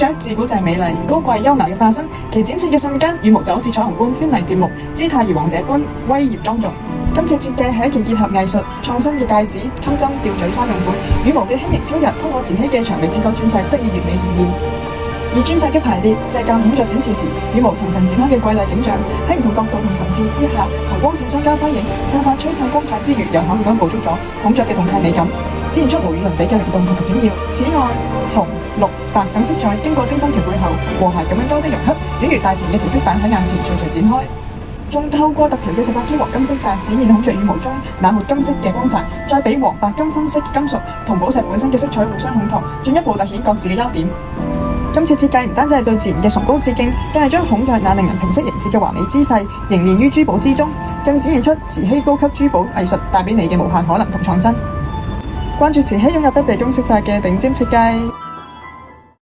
雀自古就係美麗、高貴、優雅嘅化身，其展翅嘅瞬間，羽毛就好似彩虹般絢麗奪目，姿態如王者般威嚴莊重。今次設計係一件結合藝術創新嘅戒指、襟針、吊墜三樣款，羽毛嘅輕盈飄逸，通過瓷器嘅長尾切割鑽石得以完美呈現。而鑽石嘅排列借鑑孔雀展翅時羽毛層層展開嘅瑰麗景象，喺唔同角度同層次之下，同光線相交輝映，散發璀璨光彩之餘，又巧妙咁捕捉咗孔雀嘅動態美感，展現出無與倫比嘅靈動同埋閃耀。此外，紅、綠、白等色彩經過精心調配後，和諧咁樣交織融洽，宛如大自然嘅調色板喺眼前徐徐展開。仲透過特調嘅18K 黃金色澤，展現孔雀羽毛中那抹金色嘅光澤，再比黃白金分色金屬同寶石本身嘅色彩互相烘托，進一步凸顯各自嘅優點。今次設計唔單止係對自然嘅崇高致敬，更係將孔雀那令人平息凝視嘅華美姿勢凝練於珠寶之中，更展現出慈禧高級珠寶藝術帶俾你嘅無限可能同創新。關注慈禧擁有不被公式化嘅頂尖設計。